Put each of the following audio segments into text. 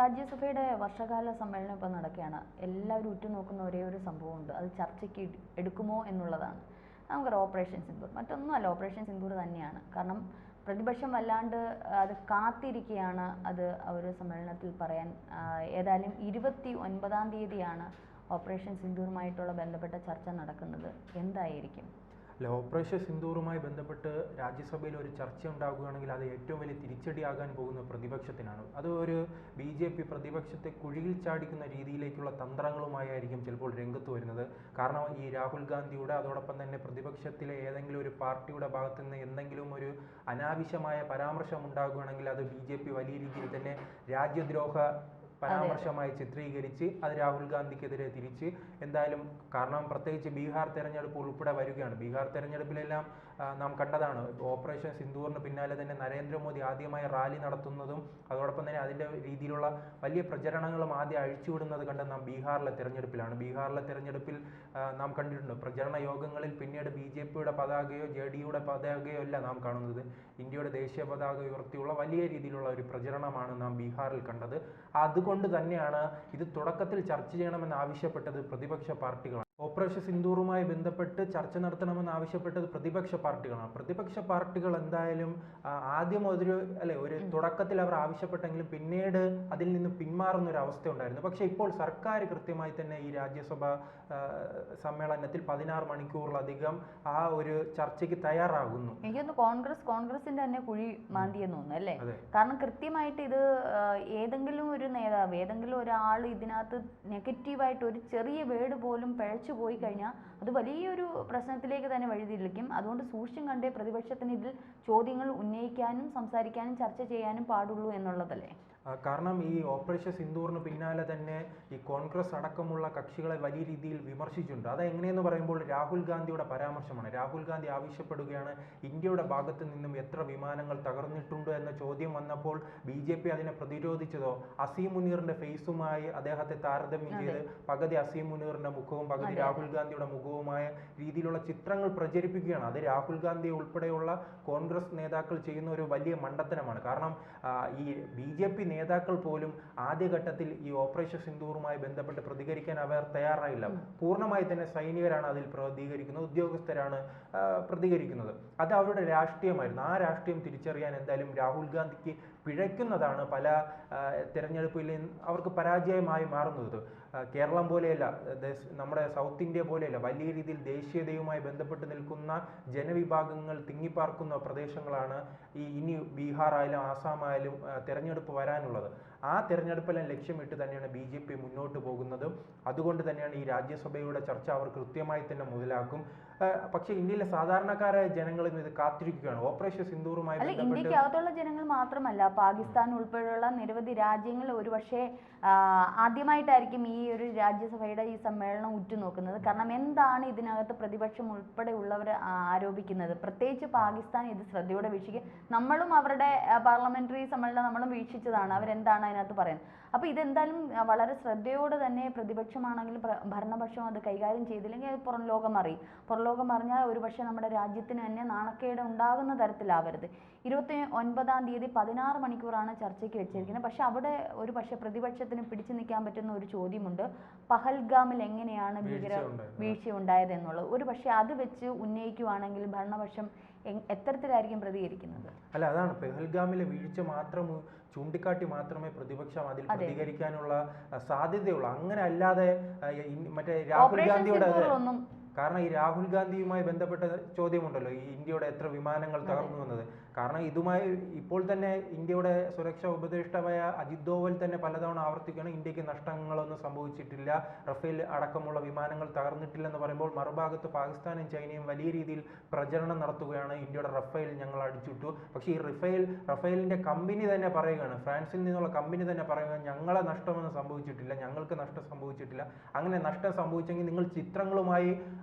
രാജ്യസഭയുടെ വർഷകാല സമ്മേളനം ഇപ്പോൾ നടക്കുകയാണ്. എല്ലാവരും ഉറ്റുനോക്കുന്ന ഒരേ ഒരു സംഭവമുണ്ട്, അത് ചർച്ചയ്ക്ക് എടുക്കുമോ എന്നുള്ളതാണ്. നമുക്കറിയാം ഓപ്പറേഷൻ സിന്ദൂർ മറ്റൊന്നുമല്ല, ഓപ്പറേഷൻ സിന്ദൂർ തന്നെയാണ്. കാരണം പ്രതിപക്ഷം വല്ലാണ്ട് അത് കാത്തിരിക്കുകയാണ് അത് ഒരു സമ്മേളനത്തിൽ പറയാൻ. ഏതായാലും 29-ാം തീയതിയാണ് ഓപ്പറേഷൻ സിന്ദൂറുമായിട്ടുള്ള ബന്ധപ്പെട്ട ചർച്ച നടക്കുന്നത്. എന്തായിരിക്കും? അല്ല, ഓപ്പറേഷൻ സിന്ദൂറുമായി ബന്ധപ്പെട്ട് രാജ്യസഭയിൽ ഒരു ചർച്ച ഉണ്ടാകുകയാണെങ്കിൽ അത് ഏറ്റവും വലിയ തിരിച്ചടിയാകാൻ പോകുന്ന പ്രതിപക്ഷത്തിനാണ്. അത് ഒരു BJP പ്രതിപക്ഷത്തെ കുഴിയിൽ ചാടിക്കുന്ന രീതിയിലേക്കുള്ള തന്ത്രങ്ങളുമായിരിക്കും ചിലപ്പോൾ രംഗത്ത് വരുന്നത്. കാരണം ഈ രാഹുൽ ഗാന്ധിയുടെ അതോടൊപ്പം തന്നെ പ്രതിപക്ഷത്തിലെ ഏതെങ്കിലും ഒരു പാർട്ടിയുടെ ഭാഗത്തു നിന്ന് എന്തെങ്കിലും ഒരു അനാവശ്യമായ പരാമർശം ഉണ്ടാകുകയാണെങ്കിൽ അത് BJP വലിയ രീതിയിൽ തന്നെ രാജ്യദ്രോഹ പരാമർശമായി ചിത്രീകരിച്ച് അത് രാഹുൽ ഗാന്ധിക്കെതിരെ തിരിച്ച് എന്തായാലും, കാരണം പ്രത്യേകിച്ച് ബീഹാർ തെരഞ്ഞെടുപ്പ് ഉൾപ്പെടെ വരികയാണ്. ബീഹാർ തെരഞ്ഞെടുപ്പിലെല്ലാം നാം കണ്ടതാണ്, ഓപ്പറേഷൻ സിന്ദൂറിന് പിന്നാലെ തന്നെ നരേന്ദ്രമോദി ആദ്യമായി റാലി നടത്തുന്നതും അതോടൊപ്പം തന്നെ അതിൻ്റെ രീതിയിലുള്ള വലിയ പ്രചരണങ്ങളും ആദ്യം അഴിച്ചുവിടുന്നത് കണ്ട് നാം ബീഹാറിലെ തെരഞ്ഞെടുപ്പിലാണ്. ബീഹാറിലെ തെരഞ്ഞെടുപ്പിൽ നാം കണ്ടിട്ടുണ്ട് പ്രചരണ യോഗങ്ങളിൽ പിന്നീട് BJPയുടെ പതാകയോ JDUയുടെ പതാകയോ അല്ല നാം കാണുന്നത്, ഇന്ത്യയുടെ ദേശീയ പതാക ഉയർത്തിയുള്ള വലിയ രീതിയിലുള്ള ഒരു പ്രചരണമാണ് നാം ബീഹാറിൽ കണ്ടത്. അതുകൊണ്ട് തന്നെയാണ് ഇത് തുടക്കത്തിൽ ചർച്ച ചെയ്യണമെന്ന് ആവശ്യപ്പെട്ടത് പ്രതിപക്ഷ പാർട്ടികളാണ്. ഓപ്പറേഷൻ സിന്ദൂറുമായി ബന്ധപ്പെട്ട് ചർച്ച നടത്തണമെന്ന് ആവശ്യപ്പെട്ടത് പ്രതിപക്ഷ പാർട്ടികളാണ്. പ്രതിപക്ഷ പാർട്ടികൾ എന്തായാലും ആദ്യം ഒരു തുടക്കത്തിൽ അവർ ആവശ്യപ്പെട്ടെങ്കിലും പിന്നീട് അതിൽ നിന്ന് പിന്മാറുന്ന ഒരു അവസ്ഥ ഉണ്ടായിരുന്നു. പക്ഷേ ഇപ്പോൾ സർക്കാർ കൃത്യമായി തന്നെ ഈ രാജ്യസഭ സമ്മേളനത്തിൽ 16 മണിക്കൂറിലധികം ആ ഒരു ചർച്ചയ്ക്ക് തയ്യാറാകുന്നു. എനിക്കൊന്ന് കോൺഗ്രസിന്റെ തന്നെ കുഴി മാന്തിയെന്ന് തോന്നുന്നു അല്ലേ? കാരണം കൃത്യമായിട്ട് ഇത് ഏതെങ്കിലും ഒരു നേതാവ്, ഏതെങ്കിലും ഒരാൾ ഇതിനകത്ത് നെഗറ്റീവായിട്ട് ഒരു ചെറിയ വേർഡ് പോലും പോയി കഴിഞ്ഞാൽ അത് വലിയൊരു പ്രശ്നത്തിലേക്ക് തന്നെ വഴിതിരിക്കും. അതുകൊണ്ട് സൂക്ഷ്യം കണ്ടേ പ്രതിപക്ഷത്തിന് ഇതിൽ ചോദ്യങ്ങൾ ഉന്നയിക്കാനും സംസാരിക്കാനും ചർച്ച ചെയ്യാനും പാടുള്ളൂ എന്നുള്ളതല്ലേ? കാരണം ഈ ഓപ്പറേഷൻ സിന്ദൂറിന് പിന്നാലെ തന്നെ ഈ കോൺഗ്രസ് അടക്കമുള്ള കക്ഷികളെ വലിയ രീതിയിൽ വിമർശിച്ചിട്ടുണ്ട്. അതെങ്ങനെയെന്ന് പറയുമ്പോൾ രാഹുൽ ഗാന്ധിയുടെ പരാമർശമാണ്. രാഹുൽ ഗാന്ധി ആവശ്യപ്പെടുകയാണ് ഇന്ത്യയുടെ ഭാഗത്ത് നിന്നും എത്ര വിമാനങ്ങൾ തകർന്നിട്ടുണ്ട് എന്ന ചോദ്യം വന്നപ്പോൾ BJP അതിനെ പ്രതിരോധിച്ചതോ അസീം മുനീറിന്റെ ഫേസുമായി അദ്ദേഹത്തെ താരതമ്യം ചെയ്ത് പകുതി അസീം മുനീറിന്റെ മുഖവും പകുതി രാഹുൽ ഗാന്ധിയുടെ മുഖവുമായ രീതിയിലുള്ള ചിത്രങ്ങൾ പ്രചരിപ്പിക്കുകയാണ്. അത് രാഹുൽ ഗാന്ധി ഉൾപ്പെടെയുള്ള കോൺഗ്രസ് നേതാക്കൾ ചെയ്യുന്ന ഒരു വലിയ മണ്ടത്തരമാണ്. കാരണം ഈ BJP നേതാക്കൾ പോലും ആദ്യഘട്ടത്തിൽ ഈ ഓപ്പറേഷൻ സിന്ദൂറുമായി ബന്ധപ്പെട്ട് പ്രതികരിക്കാൻ അവർ തയ്യാറായില്ല. പൂർണ്ണമായി തന്നെ സൈനികരാണ് അതിൽ പ്രതികരിക്കുന്നത്, ഉദ്യോഗസ്ഥരാണ് പ്രതികരിക്കുന്നത്. അത് അവരുടെ രാഷ്ട്രീയമായിരുന്നു. ആ രാഷ്ട്രീയം തിരിച്ചറിയാൻ എന്തായാലും രാഹുൽ ഗാന്ധിക്ക് പിഴയ്ക്കുന്നതാണ് പല തെരഞ്ഞെടുപ്പിൽ അവർക്ക് പരാജയമായി മാറുന്നത്. കേരളം പോലെയല്ല, നമ്മുടെ സൗത്ത് ഇന്ത്യ പോലെയല്ല, വലിയ രീതിയിൽ ദേശീയതയുമായി ബന്ധപ്പെട്ട് നിൽക്കുന്ന ജനവിഭാഗങ്ങൾ തിങ്ങിപ്പാർക്കുന്ന പ്രദേശങ്ങളാണ് ഇനി ബീഹാർ ആയാലും ആസാം ആയാലും തെരഞ്ഞെടുപ്പ് വരാനുള്ളത്. ആ തെരഞ്ഞെടുപ്പെല്ലാം ലക്ഷ്യമിട്ട് തന്നെയാണ് BJP മുന്നോട്ട് പോകുന്നത്. അതുകൊണ്ട് തന്നെയാണ് ഈ രാജ്യസഭയുടെ ചർച്ച അവർ കൃത്യമായി തന്നെ മുതലാക്കും. പക്ഷേ ഇന്ത്യയിലെ സാധാരണക്കാരായ ജനങ്ങളും ഇത് കാത്തിരിക്കുകയാണ്. ഓപ്പറേഷൻ സിന്ദൂറുമായി ഇന്ത്യക്കകത്തുള്ള ജനങ്ങൾ മാത്രമല്ല, പാകിസ്ഥാൻ ഉൾപ്പെടെയുള്ള നിരവധി രാജ്യങ്ങൾ ഒരുപക്ഷെ ആദ്യമായിട്ടായിരിക്കും ഈ ഒരു രാജ്യസഭയുടെ ഈ സമ്മേളനം ഉറ്റുനോക്കുന്നത്. കാരണം എന്താണ് ഇതിനകത്ത് പ്രതിപക്ഷം ഉൾപ്പെടെ ഉള്ളവർ ആരോപിക്കുന്നത്? പ്രത്യേകിച്ച് പാകിസ്ഥാൻ ഇത് ശ്രദ്ധയോടെ വീക്ഷിക്കുക. നമ്മളും അവരുടെ പാർലമെന്ററി സമ്മേളനം നമ്മളും വീക്ഷിച്ചതാണ്. അവരെന്താണ് അതിനകത്ത് പറയുന്നത്? അപ്പോൾ ഇതെന്തായാലും വളരെ ശ്രദ്ധയോടെ തന്നെ പ്രതിപക്ഷമാണെങ്കിലും ഭരണപക്ഷം അത് കൈകാര്യം ചെയ്തില്ലെങ്കിൽ അത് പുറം ലോകം അറിഞ്ഞാൽ ഒരുപക്ഷെ നമ്മുടെ രാജ്യത്തിന് തന്നെ നാണക്കേട് ഉണ്ടാകുന്ന തരത്തിലാവരുത്. 29-ാം തീയതി 16 മണിക്കൂറാണ് ചർച്ചയ്ക്ക് വെച്ചിരിക്കുന്നത്. പക്ഷെ അവിടെ ഒരു പക്ഷേ പ്രതിപക്ഷത്തിന് പിടിച്ചു നിൽക്കാൻ പറ്റുന്ന ഒരു ചോദ്യമുണ്ട്, പഹൽഗാമിൽ എങ്ങനെയാണ് വീഴ്ച ഉണ്ടായത് എന്നുള്ളത്. ഒരു പക്ഷേ അത് വെച്ച് ഉന്നയിക്കുവാണെങ്കിൽ ഭരണപക്ഷം എത്തരത്തിലായിരിക്കും പ്രതികരിക്കുന്നത്? അല്ല, അതാണ് പെഹൽഗാമിലെ വീഴ്ച മാത്രം ചൂണ്ടിക്കാട്ടി മാത്രമേ പ്രതിപക്ഷം അതിൽ പ്രതികരിക്കാനുള്ള സാധ്യതയുള്ളൂ. അങ്ങനെ അല്ലാതെ മറ്റേ രാഹുൽ ഗാന്ധിയുടെ, കാരണം ഈ രാഹുൽ ഗാന്ധിയുമായി ബന്ധപ്പെട്ട ചോദ്യമുണ്ടല്ലോ, ഈ ഇന്ത്യയുടെ എത്ര വിമാനങ്ങൾ തകർന്നു എന്നത്. കാരണം ഇതുമായി ഇപ്പോൾ തന്നെ ഇന്ത്യയുടെ സുരക്ഷാ ഉപദേഷ്ടാവായ അജിത് ഡോവൽ തന്നെ പലതവണ ആവർത്തിക്കുകയാണ് ഇന്ത്യക്ക് നഷ്ടങ്ങളൊന്നും സംഭവിച്ചിട്ടില്ല, റഫേൽ അടക്കമുള്ള വിമാനങ്ങൾ തകർന്നിട്ടില്ലെന്ന് പറയുമ്പോൾ മറുഭാഗത്ത് പാകിസ്ഥാനും ചൈനയും വലിയ രീതിയിൽ പ്രചരണം നടത്തുകയാണ്, ഇന്ത്യയുടെ റഫേൽ ഞങ്ങൾ അടിച്ചിട്ടു. പക്ഷേ ഈ റഫേലിന്റെ കമ്പനി തന്നെ പറയുകയാണ്, ഫ്രാൻസിൽ നിന്നുള്ള കമ്പനി തന്നെ പറയുകയാണ് ഞങ്ങളെ നഷ്ടമൊന്നും സംഭവിച്ചിട്ടില്ല, ഞങ്ങൾക്ക് നഷ്ടം സംഭവിച്ചിട്ടില്ല. അങ്ങനെ നഷ്ടം സംഭവിച്ചെങ്കിൽ നിങ്ങൾ ചിത്രങ്ങളുമായി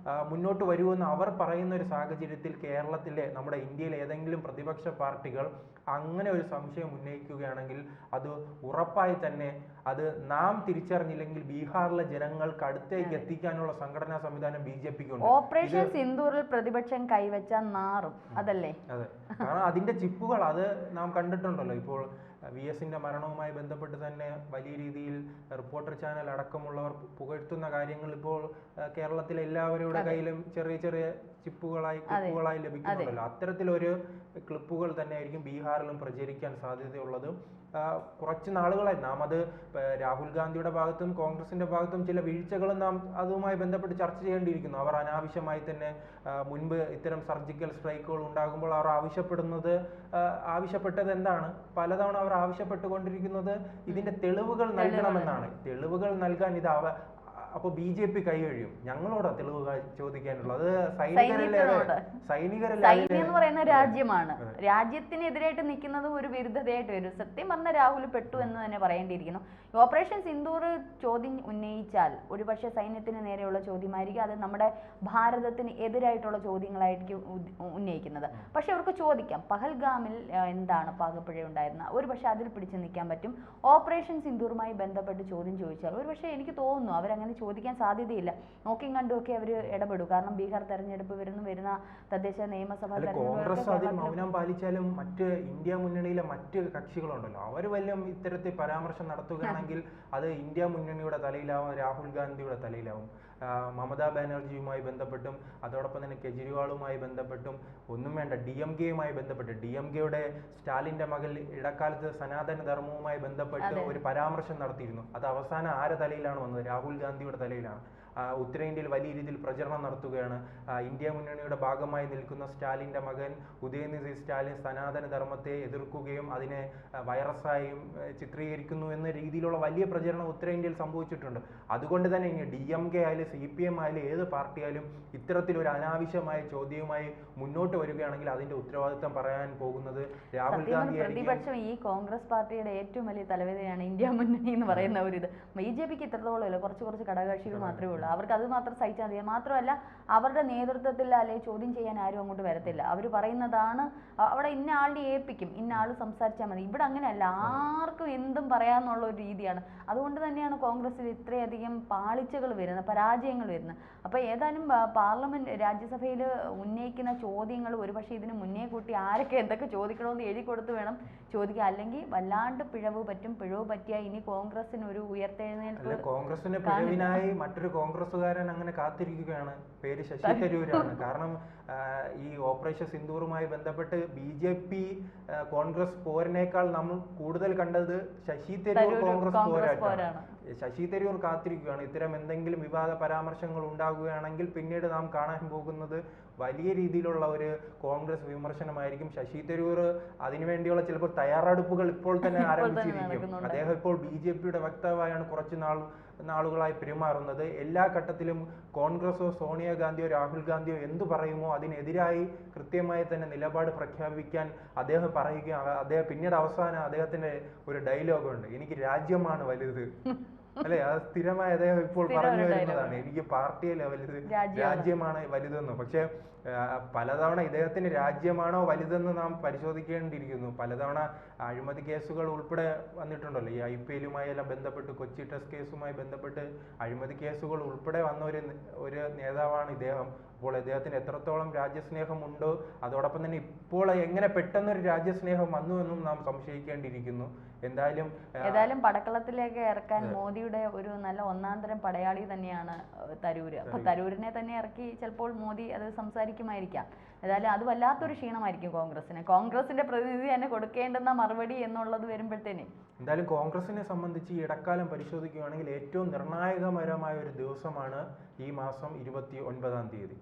മുന്നോട്ട് വരുമെന്ന് അവർ പറയുന്ന ഒരു സാഹചര്യത്തിൽ കേരളത്തിലെ നമ്മുടെ ഇന്ത്യയിലെ ഏതെങ്കിലും പ്രതിപക്ഷ പാർട്ടികൾ അങ്ങനെ ഒരു സംശയം ഉന്നയിക്കുകയാണെങ്കിൽ അത് ഉറപ്പായി തന്നെ അത് നാം തിരിച്ചറിഞ്ഞില്ലെങ്കിൽ ബീഹാറിലെ ജനങ്ങൾക്ക് അടുത്തേക്ക് എത്തിക്കാനുള്ള സംഘടനാ സംവിധാനം BJPക്കുണ്ട്. ഓപ്പറേഷൻ സിന്ദൂറിൽ പ്രതിപക്ഷം കൈവച്ച നാറും അതല്ലേ? അതെ, കാരണം അതിന്റെ ചിപ്പുകൾ അത് നാം കണ്ടിട്ടുണ്ടല്ലോ. ഇപ്പോൾ VSന്റെ മരണവുമായി ബന്ധപ്പെട്ട് തന്നെ വലിയ രീതിയിൽ റിപ്പോർട്ടർ ചാനൽ അടക്കമുള്ളവർ പുകഴ്ത്തുന്ന കാര്യങ്ങൾ ഇപ്പോൾ കേരളത്തിലെ എല്ലാവരുടെ കയ്യിലും ചെറിയ ചെറിയ ക്ലിപ്പുകളായി ലഭിക്കുന്നുണ്ടല്ലോ. അത്തരത്തിലൊരു ക്ലിപ്പുകൾ തന്നെയായിരിക്കും ബീഹാറിലും പ്രചരിക്കാൻ സാധ്യതയുള്ളത്. കുറച്ച് നാളുകളായി നാം അത് രാഹുൽ ഗാന്ധിയുടെ ഭാഗത്തും കോൺഗ്രസിന്റെ ഭാഗത്തും ചില വീഴ്ചകളും നാം അതുമായി ബന്ധപ്പെട്ട് ചർച്ച ചെയ്യേണ്ടിയിരിക്കുന്നു. അവർ അനാവശ്യമായി തന്നെ മുൻപ് ഇത്തരം സർജിക്കൽ സ്ട്രൈക്കുകൾ ഉണ്ടാകുമ്പോൾ അവർ ആവശ്യപ്പെട്ടത് എന്താണ്? പലതവണ അവർ ആവശ്യപ്പെട്ടുകൊണ്ടിരിക്കുന്നത് ഇതിന്റെ തെളിവുകൾ നൽകണമെന്നാണ്. തെളിവുകൾ നൽകാൻ അപ്പൊ BJP കൈ കഴിയും. ഞങ്ങളോടാ തെളിവ് ചോദിക്കാനുള്ളത്? സൈനികരല്ലേ? സൈന്യം എന്ന് പറയുന്ന രാജ്യമാണ്. രാജ്യത്തിനെതിരായിട്ട് നിൽക്കുന്നത് ഒരു വിരുദ്ധതയായിട്ട് വരും. സത്യം പറഞ്ഞ രാഹുൽ പെട്ടു എന്ന് തന്നെ പറയേണ്ടിയിരിക്കുന്നു. ഓപ്പറേഷൻ സിന്ദൂർ ചോദ്യം ഉന്നയിച്ചാൽ ഒരുപക്ഷെ സൈന്യത്തിന് നേരെയുള്ള ചോദ്യമായിരിക്കും. അത് നമ്മുടെ ഭാരതത്തിന് എതിരായിട്ടുള്ള ചോദ്യങ്ങളായിരിക്കും ഉന്നയിക്കുന്നത്. പക്ഷെ അവർക്ക് ചോദിക്കാം, പഹൽഗാമിൽ എന്താണ് പാകപ്പിഴ ഉണ്ടായിരുന്നത്? ഒരുപക്ഷെ അതിൽ പിടിച്ചു നിൽക്കാൻ പറ്റും. ഓപ്പറേഷൻ സിന്ദൂറുമായി ബന്ധപ്പെട്ട് ചോദ്യം ചോദിച്ചാൽ ഒരുപക്ഷെ എനിക്ക് തോന്നുന്നു അവരങ്ങനെ ചോദിക്കാൻ സാധ്യതയില്ല. നോക്കിയും കണ്ടുമൊക്കെ അവർ ഇടപെടും. കാരണം ബീഹാർ തെരഞ്ഞെടുപ്പ് വരുന്ന തദ്ദേശ നിയമസഭാ കോൺഗ്രസ് അതിൽ മൗനം പാലിച്ചാലും മറ്റ് ഇന്ത്യ മുന്നണിയിലെ മറ്റ് കക്ഷികളുണ്ടല്ലോ, അവർ വല്ലതും ഇത്തരത്തിൽ പരാമർശം നടത്തുകയാണെങ്കിൽ അത് ഇന്ത്യ മുന്നണിയുടെ തലയിലാവും, രാഹുൽ ഗാന്ധിയുടെ തലയിലാവും. മമതാ ബാനർജിയുമായി ബന്ധപ്പെട്ടും അതോടൊപ്പം തന്നെ കെജ്രിവാളുമായി ബന്ധപ്പെട്ടും ഒന്നും വേണ്ട, DMK-യുമായി ബന്ധപ്പെട്ട് DMK-യുടെ സ്റ്റാലിന്റെ മകൾ ഇടക്കാലത്ത് സനാതന ധർമ്മവുമായി ബന്ധപ്പെട്ട് ഒരു പരാമർശം നടത്തിയിരുന്നു. അത് അവസാനം ആരുടെ തലയിലാണ് വന്നത്? രാഹുൽ ഗാന്ധിയുടെ തലയിലാണ്. ഉത്തരേന്ത്യയിൽ വലിയ രീതിയിൽ പ്രചരണം നടത്തുകയാണ്. ഇന്ത്യ മുന്നണിയുടെ ഭാഗമായി നിൽക്കുന്ന സ്റ്റാലിന്റെ മകൻ ഉദയനിധി സ്റ്റാലിൻ സനാതന ധർമ്മത്തെ എതിർക്കുകയും അതിനെ വൈറസായും ചിത്രീകരിക്കുന്നു എന്ന രീതിയിലുള്ള വലിയ പ്രചരണം ഉത്തരേന്ത്യയിൽ സംഭവിച്ചിട്ടുണ്ട്. അതുകൊണ്ട് തന്നെ ഇനി DMK ആയാലും CPM ആയാലും ഏത് പാർട്ടി ആയാലും ഇത്തരത്തിലൊരു അനാവശ്യമായ ചോദ്യവുമായി മുന്നോട്ട് വരികയാണെങ്കിൽ അതിന്റെ ഉത്തരവാദിത്തം പറയാൻ പോകുന്നത് രാഹുൽ ഗാന്ധി. പ്രതിപക്ഷം ഈ കോൺഗ്രസ് പാർട്ടിയുടെ ഏറ്റവും വലിയ തലവേദനയാണ് ഇന്ത്യ മുന്നണി എന്ന് പറയുന്ന ഒരു ഇത്. BJPക്ക് ഇത്രത്തോളം ഇല്ല, കുറച്ച് ഘടകകക്ഷികൾ മാത്രമേ ഉള്ളൂ. അവർക്ക് അത് മാത്രം സഹിച്ചാൽ മതി. മാത്രമല്ല അവരുടെ നേതൃത്വത്തിൽ അല്ലെങ്കിൽ ചോദ്യം ചെയ്യാൻ ആരും അങ്ങോട്ട് വരത്തില്ല. അവർ പറയുന്നതാണ് അവിടെ ഇന്ന ആളിനെ ഏൽപ്പിക്കും, ഇന്ന ആൾ സംസാരിച്ചാൽ മതി. ഇവിടെ അങ്ങനെയല്ല, ആർക്കും എന്തും പറയാമെന്നുള്ള ഒരു രീതിയാണ്. അതുകൊണ്ട് തന്നെയാണ് കോൺഗ്രസിൽ ഇത്രയധികം പാളിച്ചകൾ വരുന്നത്, പരാജയങ്ങൾ വരുന്നത്. അപ്പോൾ ഏതായാലും പാർലമെന്റ് രാജ്യസഭയിൽ ഉന്നയിക്കുന്ന ചോദ്യങ്ങൾ ഒരുപക്ഷെ ഇതിന് മുന്നേ കൂട്ടി ആരൊക്കെ എന്തൊക്കെ ചോദിക്കണമെന്ന് എഴുതി കൊടുത്ത് വേണം ചോദിക്കുക. അല്ലെങ്കിൽ വല്ലാണ്ട് പിഴവ് പറ്റിയാൽ ഇനി കോൺഗ്രസിന് ഒരു ഉയർത്തെഴുന്നേൽപ്പ്. കോൺഗ്രസിന് പിഴവിനായി മറ്റൊരു കോൺഗ്രസ്സുകാരൻ അങ്ങനെ കാത്തിരിക്കുകയാണ്. പേര് ശശി തരൂരാണ്. കാരണം ഈ ഓപ്പറേഷൻ സിന്ദൂറുമായി ബന്ധപ്പെട്ട് BJP കോൺഗ്രസ് പോരിനേക്കാൾ നമ്മൾ കൂടുതൽ കണ്ടത് ശശി തരൂർ കോൺഗ്രസ് പോരാട്ടമാണ്. ശശി തരൂർ കാത്തിരിക്കുകയാണ്. ഇത്തരം എന്തെങ്കിലും വിവാദ പരാമർശങ്ങൾ ഉണ്ടാകുകയാണെങ്കിൽ പിന്നീട് നാം കാണാൻ പോകുന്നത് വലിയ രീതിയിലുള്ള ഒരു കോൺഗ്രസ് വിമർശനമായിരിക്കും. ശശി തരൂർ അതിനുവേണ്ടിയുള്ള ചിലപ്പോൾ തയ്യാറെടുപ്പുകൾ ഇപ്പോൾ തന്നെ ആരംഭിച്ചിരിക്കും. അദ്ദേഹം ഇപ്പോൾ BJPയുടെ വക്താവായാണ് കുറച്ച് നാളുകളായി പെരുമാറുന്നത്. എല്ലാ ഘട്ടത്തിലും കോൺഗ്രസോ സോണിയാഗാന്ധിയോ രാഹുൽ ഗാന്ധിയോ എന്തു പറയുമോ അതിനെതിരായി കൃത്യമായി തന്നെ നിലപാട് പ്രഖ്യാപിക്കാൻ അദ്ദേഹം പറയുകയും പിന്നീട് അവസാനം അദ്ദേഹത്തിന്റെ ഒരു ഡയലോഗുണ്ട്, എനിക്ക് രാജ്യമാണ് വലുത്. അല്ലെ, അത് സ്ഥിരമായി അദ്ദേഹം ഇപ്പോൾ പറഞ്ഞു വരുന്നതാണ്, എനിക്ക് പാർട്ടിയല്ല വലുത്, രാജ്യമാണ് വലുതെന്ന്. പക്ഷെ പലതവണ ഇദ്ദേഹത്തിന് രാജ്യമാണോ വലുതെന്ന് നാം പരിശോധിക്കേണ്ടിയിരിക്കുന്നു. പലതവണ അഴിമതി കേസുകൾ ഉൾപ്പെടെ വന്നിട്ടുണ്ടല്ലോ. ഈ IPL-യുമായി എല്ലാം ബന്ധപ്പെട്ട്, കൊച്ചി ടെസ്റ്റ് കേസുമായി ബന്ധപ്പെട്ട് അഴിമതി കേസുകൾ ഉൾപ്പെടെ വന്ന ഒരു നേതാവാണ് ഇദ്ദേഹം. അപ്പോൾ ഇദ്ദേഹത്തിന് എത്രത്തോളം രാജ്യസ്നേഹം ഉണ്ടോ, അതോടൊപ്പം തന്നെ ഇപ്പോൾ എങ്ങനെ പെട്ടെന്നൊരു രാജ്യസ്നേഹം വന്നു എന്നും നാം സംശയിക്കേണ്ടിയിരിക്കുന്നു. എന്തായാലും പടക്കളത്തിലേക്ക് ഇറക്കാൻ മോദിയുടെ ഒരു നല്ല ഒന്നാന്തരം പടയാളി തന്നെയാണ് തരൂര്. അപ്പൊ തരൂരിനെ തന്നെ ഇറക്കി ചിലപ്പോൾ മോദി അത് സംസാരിക്കുമായിരിക്കാം. ഏതായാലും അത് വല്ലാത്തൊരു ക്ഷീണമായിരിക്കും കോൺഗ്രസിന്. കോൺഗ്രസിന്റെ പ്രതിനിധി തന്നെ കൊടുക്കേണ്ടുന്ന മറുപടി എന്നുള്ളത് വരുമ്പോഴത്തേനെ എന്തായാലും കോൺഗ്രസിനെ സംബന്ധിച്ച് ഈ ഇടക്കാലം പരിശോധിക്കുകയാണെങ്കിൽ ഏറ്റവും നിർണായകപരമായ ഒരു ദിവസമാണ് ഈ മാസം 29-ാം തീയതി.